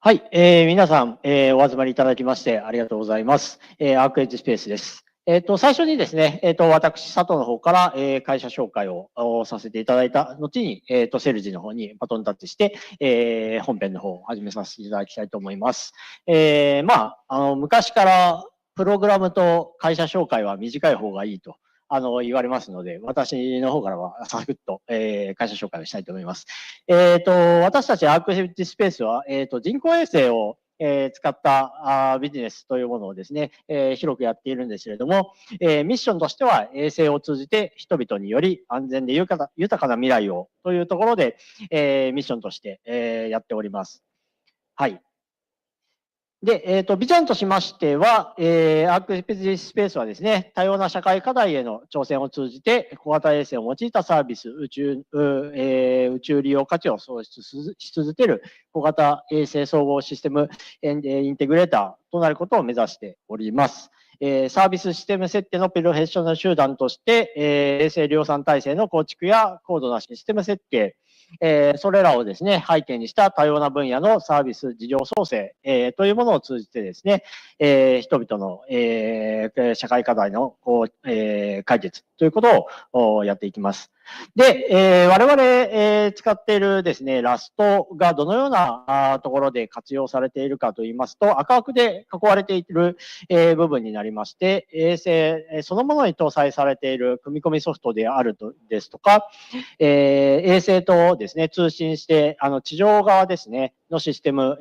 はい、皆さん、お集まりいただきましてありがとうございます。アークエッジスペースです。最初にですね、私、佐藤の方から、会社紹介をさせていただいた後に、セルジの方にバトンタッチして、本編の方を始めさせていただきたいと思います。昔からプログラムと会社紹介は短い方がいいと。言われますので、私の方からはサクッと、会社紹介をしたいと思います。私たちアークエッジスペースは、人工衛星を使ったビジネスというものをですね、広くやっているんですけれども、ミッションとしては衛星を通じて人々により安全で豊かな未来をというところで、ミッションとして、やっております。はい。で、ビジョンとしましては、アークエッジスペースはですね、多様な社会課題への挑戦を通じて、小型衛星を用いたサービス、宇宙利用価値を創出し続ける小型衛星総合システムインテグレーターとなることを目指しております。サービスシステム設計のプロフェッショナル集団として、衛星量産体制の構築や高度なシステム設計、それらをですね、背景にした多様な分野のサービス事業創生、というものを通じてですね、人々の、社会課題の解決ということをやっていきます。で、我々、使っているですね、ラストがどのようなところで活用されているかといいますと、赤枠で囲われている、部分になりまして、衛星そのものに搭載されている組み込みソフトであるですとか、衛星とですね、通信して、地上側ですね、のシステム、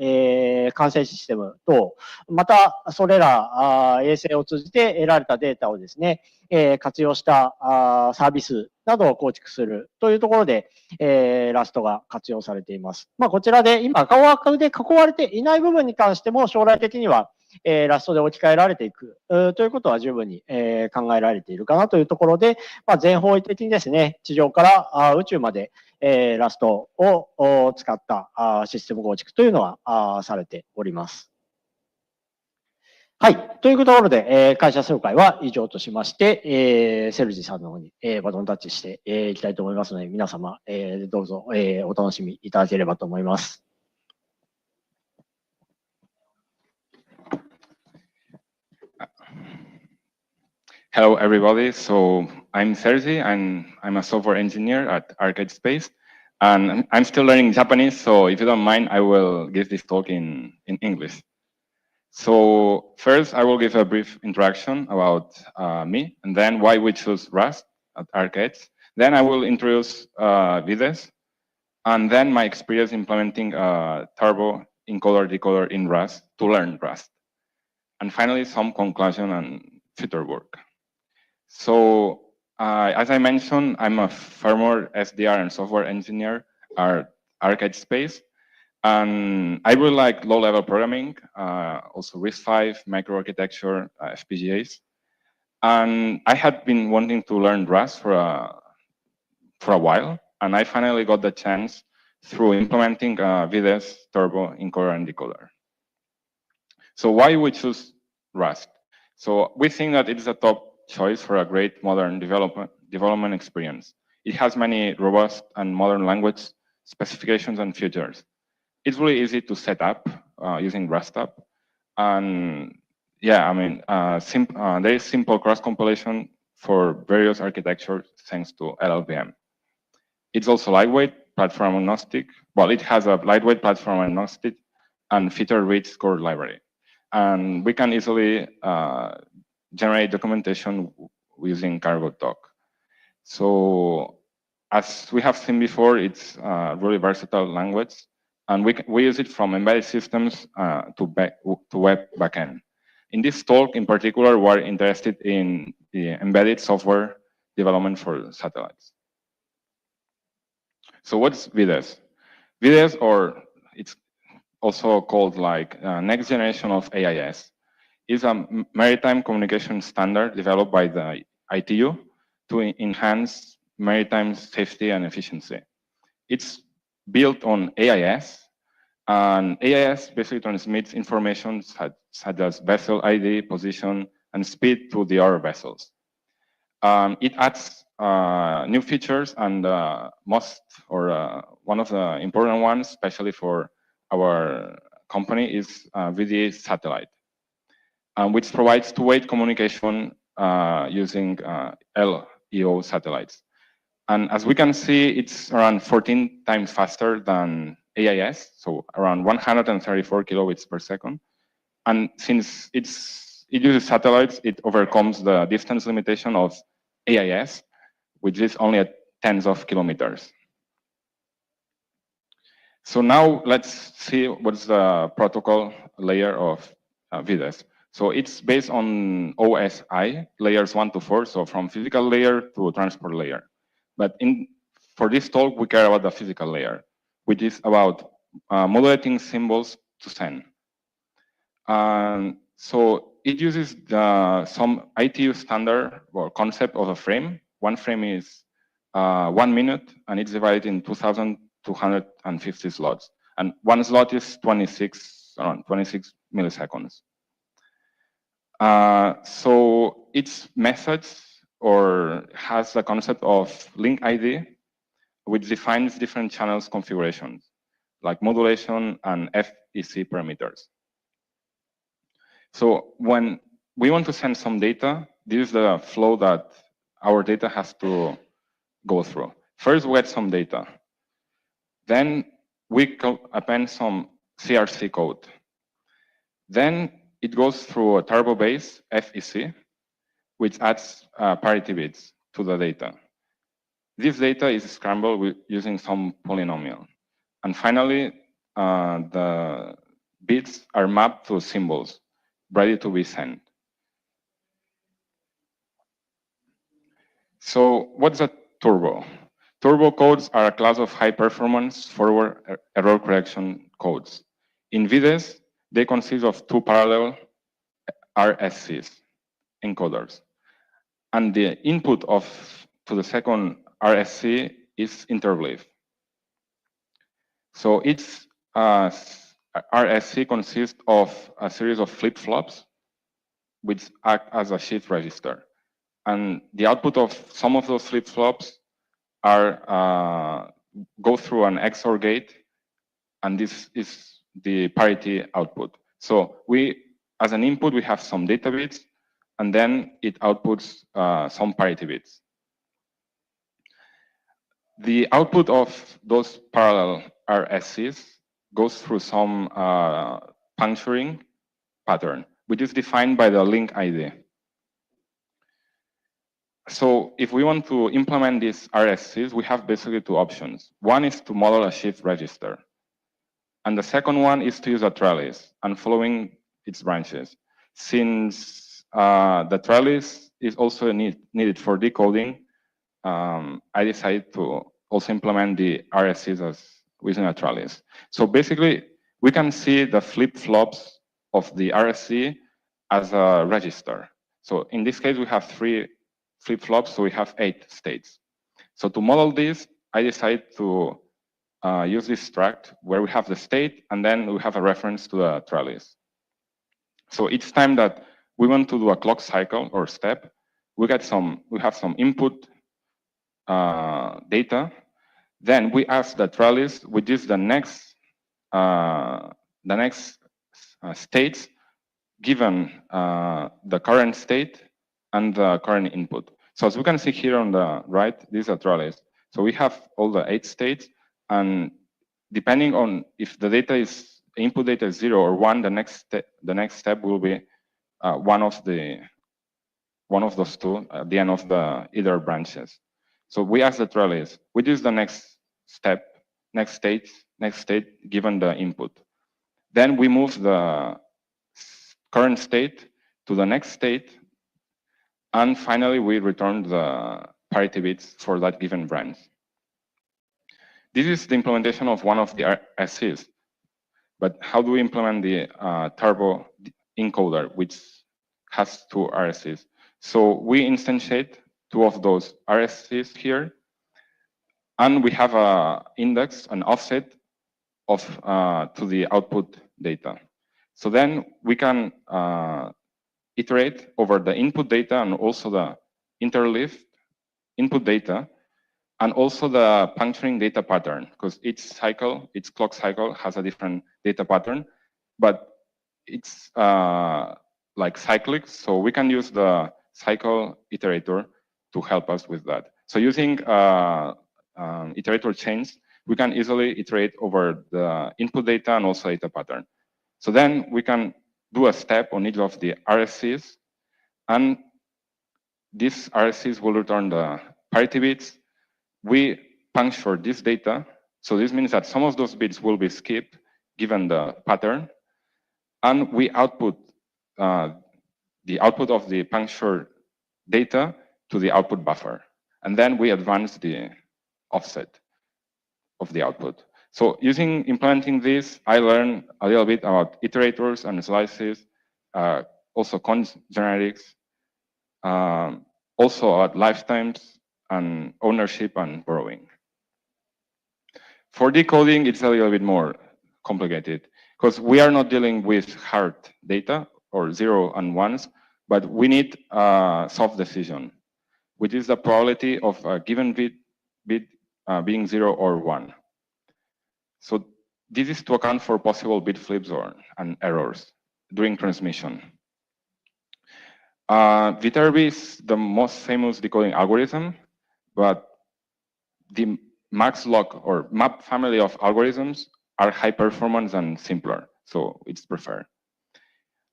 管制システムと、また、それら衛星を通じて得られたデータをですね、活用したサービスなどを構築するというところで、ラストが活用されています。こちらで今、赤枠で囲われていない部分に関しても、将来的には、ラストで置き換えられていくということは十分に、考えられているかなというところで、全方位的にですね、地上から宇宙まで、ラストを使ったシステム構築というのはされております。はい。というところで、会社紹介は以上としまして、セルジさんの方に、バトンタッチしていきたいと思いますので、皆様、どうぞ、お楽しみいただければと思います。Hello, everybody. So I'm Sergi, and I'm a software engineer at Arcade Space. And I'm still learning Japanese, so if you don't mind, I will give this talk in English. So first, I will give a brief introduction about me, and then why we choose Rust at Arcades. Then I will introduce VDES, and then my experience implementing Turbo Encoder Decoder in Rust to learn Rust. And finally, some conclusion and future work. So as I mentioned, I'm a firmware SDR and software engineer at Arcade Space. And I really like low-level programming, also RISC-V, microarchitecture, FPGAs. And I had been wanting to learn Rust for a while, and I finally got the chance through implementing VDES, Turbo, Encoder, and Decoder. So why we choose Rust? So we think that it's a top choice for a great modern development experience. It has many robust and modern language specifications and features. It's really easy to set up using Rust app. And yeah, I mean, there is simple cross-compilation for various architectures thanks to LLVM. It's also lightweight, platform agnostic. Well, it has a lightweight platform agnostic and feature-rich core library. And we can easily generate documentation using Cargo Doc. So as we have seen before, it's a really versatile language, and we use it from embedded systems to web backend. In this talk, in particular, we're interested in the embedded software development for satellites. So what's VDES? VDES, or it's also called like next generation of AIS, is a maritime communication standard developed by the ITU to enhance maritime safety and efficiency. It's built on AIS, and AIS basically transmits information such as vessel ID, position, and speed to the other vessels. It adds new features, and one of the important ones, especially for our company is VDES satellite, which provides two-way communication using LEO satellites. And as we can see, it's around 14 times faster than AIS, so around 134 kilobits per second. And since it uses satellites, it overcomes the distance limitation of AIS, which is only at tens of kilometers. So now let's see what's the protocol layer of VDES. So it's based on OSI, layers 1 to 4, so from physical layer to transport layer. But for this talk, we care about the physical layer, which is about modulating symbols to send. So it uses some ITU standard or concept of a frame. One frame is 1 minute, and it's divided in 2,250 slots. And one slot is around 26 milliseconds. So its methods or has the concept of link ID, which defines different channels configurations, like modulation and FEC parameters. So when we want to send some data, this is the flow that our data has to go through. First, we get some data. Then we append some CRC code. Then it goes through a turbo-based FEC, which adds parity bits to the data. This data is scrambled using some polynomial. And finally, the bits are mapped to symbols, ready to be sent. So what's a turbo? Turbo codes are a class of high-performance forward error correction codes. In VDES, they consist of two parallel RSCs, encoders. And the input to the second RSC is interleaved. So each RSC consists of a series of flip-flops, which act as a shift register. And the output of some of those flip-flops go through an XOR gate, and this is the parity output. So as an input, we have some data bits, and then it outputs some parity bits. The output of those parallel RSCs goes through some puncturing pattern, which is defined by the link ID. So if we want to implement these RSCs, we have basically two options. One is to model a shift register. And the second one is to use a trellis and following its branches. Since the trellis is also needed for decoding, I decided to also implement the RSCs as within a trellis. So basically, we can see the flip-flops of the RSC as a register. So in this case, we have 3 flip-flops, so we have 8 states. So to model this, I decided to use this struct where we have the state, and then we have a reference to the trellis. So each time that we want to do a clock cycle or step, we have some input data. Then we ask the trellis, which is the next states given the current state and the current input. So as we can see here on the right, this is a trellis. So we have all the 8 states, and depending on if the data is input data is 0 or 1, the next step will be one of those two at the end of either branches. So we ask the trellis, which is the next step, next state given the input. Then we move the current state to the next state, and finally we return the parity bits for that given branch. This is the implementation of one of the RSCs. But how do we implement the turbo encoder, which has 2 RSCs? So we instantiate 2 of those RSCs here, and we have an index, an offset to the output data. So then we can iterate over the input data and also the interleaved input data, and also the puncturing data pattern, because each clock cycle has a different data pattern. but it's like cyclic, so we can use the cycle iterator to help us with that. So using iterator chains, we can easily iterate over the input data and also data pattern. So then we can do a step on each of the RSCs, and these RSCs will return the parity bits. We puncture this data, so this means that some of those bits will be skipped given the pattern, and we output the output of the punctured data to the output buffer. And then we advance the offset of the output. So implementing this, I learned a little bit about iterators and slices, also cons generics, also about lifetimes and ownership and borrowing. For decoding, it's a little bit more complicated because we are not dealing with hard data or 0 and 1s, but we need a soft decision, which is the probability of a given bit being 0 or 1. So this is to account for possible bit flips and errors during transmission. VTRB is the most famous decoding algorithm, but the max-log or map family of algorithms are high performance and simpler, so it's preferred.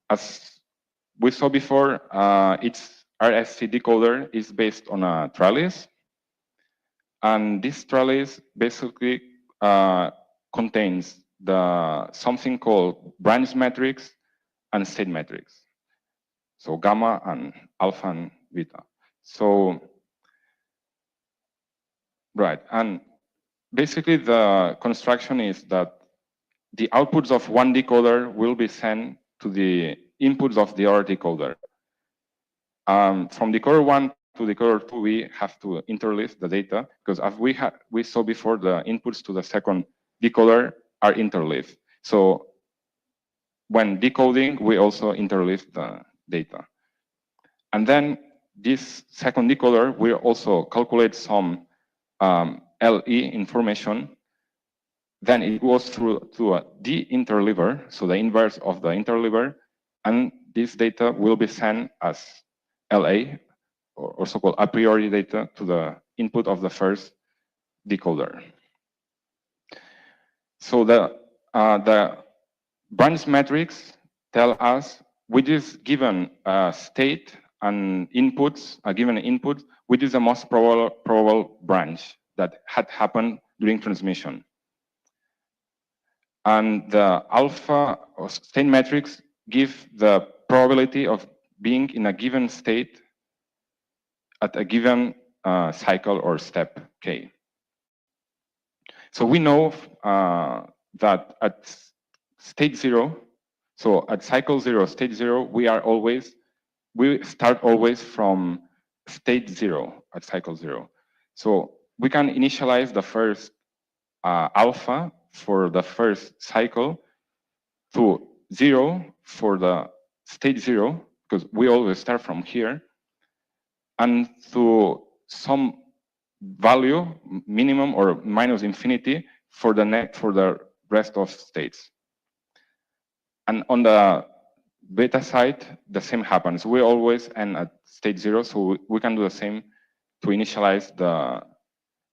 As we saw before, its RSC decoder is based on a trellis, and this trellis basically contains something called branch metrics and state metrics, so gamma and alpha and beta. So, right, and basically the construction is that the outputs of one decoder will be sent to the inputs of the other decoder. From decoder 1 to decoder 2, we have to interleave the data, because as we saw before, the inputs to the second decoder are interleaved. So when decoding, we also interleave the data. And then this second decoder will also calculate some LE information. Then it goes through to a de-interleaver, so the inverse of the interleaver, and this data will be sent as LA, or also called a priori data, to the input of the first decoder. So the branch metrics tell us which is given state and inputs, a given input, which is the most probable branch that had happened during transmission. And the alpha or state metrics give the probability of being in a given state at a given cycle or step K. So we know that at state 0, so at cycle 0, state 0, we start always from state 0 at cycle 0. So we can initialize the first alpha for the first cycle to 0 for the state 0, because we always start from here, and to some value, minimum or minus infinity, for the rest of states. And on the beta side, the same happens. We always end at state 0, so we can do the same to initialize the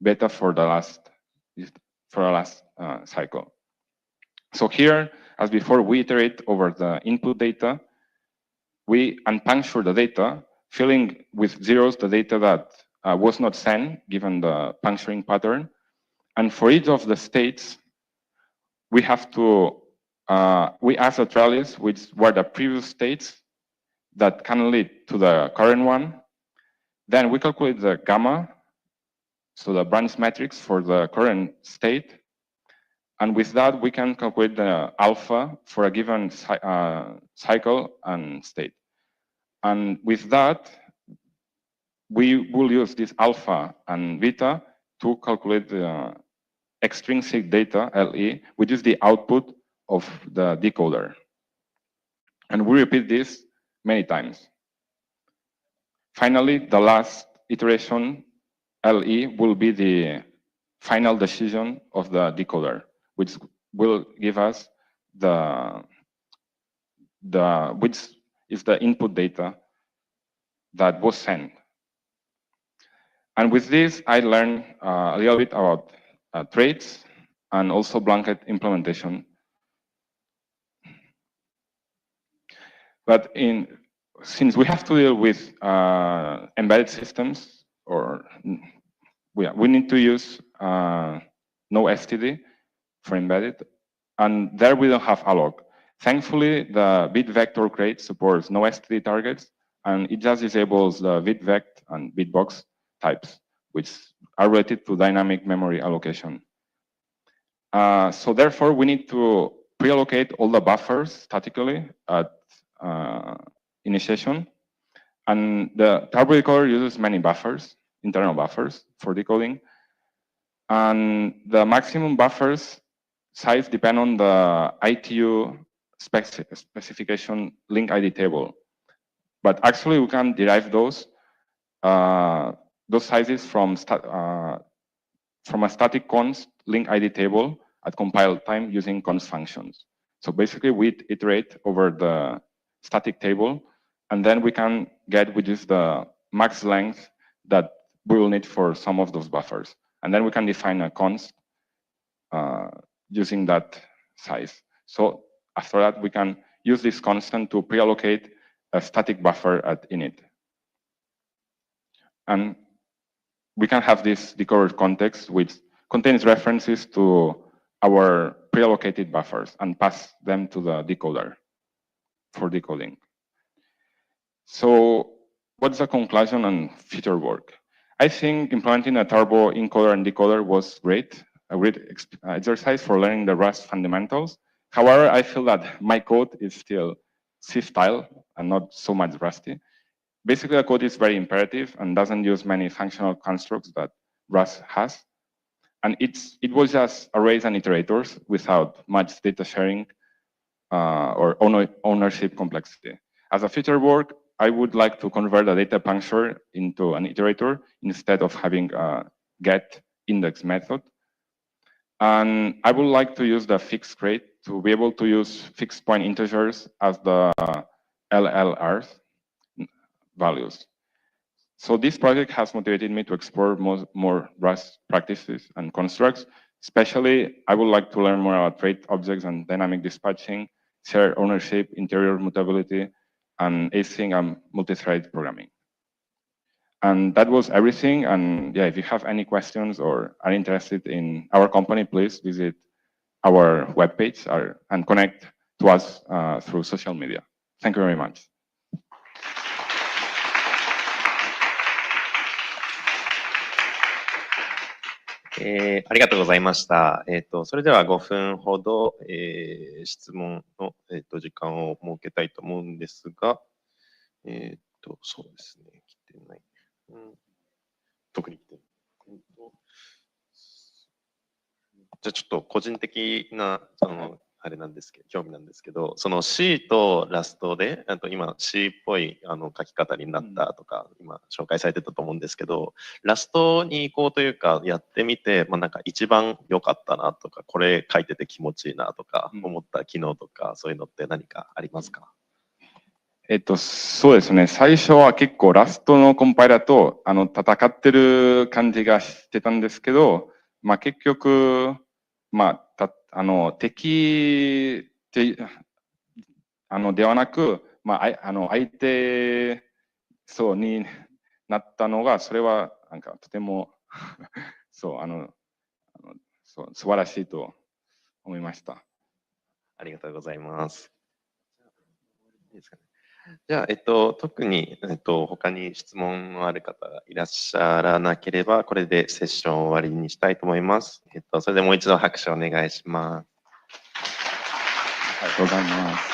beta for the last cycle. So here, as before, we iterate over the input data. We unpuncture the data, filling with zeros the data that was not sent, given the puncturing pattern. And for each of the states, we have to, we ask the trellis which were the previous states that can lead to the current one. Then we calculate the gamma, so the branch matrix for the current state. And with that, we can calculate the alpha for a given cycle and state. And with that, we will use this alpha and beta to calculate the extrinsic data, LE, which is the output of the decoder. And we repeat this many times. Finally, the last iteration, LE, will be the final decision of the decoder, which will give us the which is the input data that was sent. And with this, I learned a little bit about traits and also blanket implementation. But since we have to deal with embedded systems, or we need to use no STD for embedded, and there we don't have alloc. Thankfully, the bit-vector crate supports no STD targets, and it just disables the bit-vect and bitbox types, which are related to dynamic memory allocation. So therefore, we need to pre-allocate all the buffers statically at initiation. And the turbo decoder uses many buffers, internal buffers for decoding. And the maximum buffers size depend on the ITU specification link ID table. But actually, we can derive those sizes from a static const link ID table at compile time using const functions. So basically, we iterate over the static table, and then we can get which is the max length that we will need for some of those buffers. And then we can define a const using that size. So after that, we can use this constant to pre-allocate a static buffer at init. And we can have this decoder context, which contains references to our pre-allocated buffers and pass them to the decoder for decoding. So what's the conclusion and future work? I think implementing a turbo encoder and decoder was great, a great exercise for learning the Rust fundamentals. However, I feel that my code is still C-style and not so much Rusty. Basically, the code is very imperative and doesn't use many functional constructs that Rust has. And it was just arrays and iterators without much data sharing or ownership complexity. As a future work, I would like to convert a data puncture into an iterator instead of having a get index method. And I would like to use the fixed crate to be able to use fixed point integers as the LLRs values. So this project has motivated me to explore more Rust practices and constructs. Especially, I would like to learn more about trait objects and dynamic dispatching, shared ownership, interior mutability, and async and multi-thread programming. And that was everything. And yeah, if you have any questions or are interested in our company, please visit our webpage and connect to us through social media. Thank you very much. ありがとうございました。それでは5分ほど、質問の、時間を設けたいと思うんですが、そうですね、来てない。特に来てない。じゃあちょっと個人的な、あれなんですけど、興味なんですけど、その C とラストで、今 C っぽい書き方になったとか、今紹介されてたと思うんですけど、ラストに行こうというか、やってみて、なんか一番良かったなとか、これ書いてて気持ちいいなとか、思った機能とか、そういうのって何かありますか？そうですね。最初は結構ラストのコンパイラーと戦ってる感じがしてたんですけど、結局、敵ではなく、相手そうになったのが、それはなんかとてもそう素晴らしいと思いました。ありがとうございます。いいですかね。じゃあ、特に、他に質問のある方がいらっしゃらなければ、これでセッションを終わりにしたいと思います。それでもう一度拍手お願いします。ありがとうございます。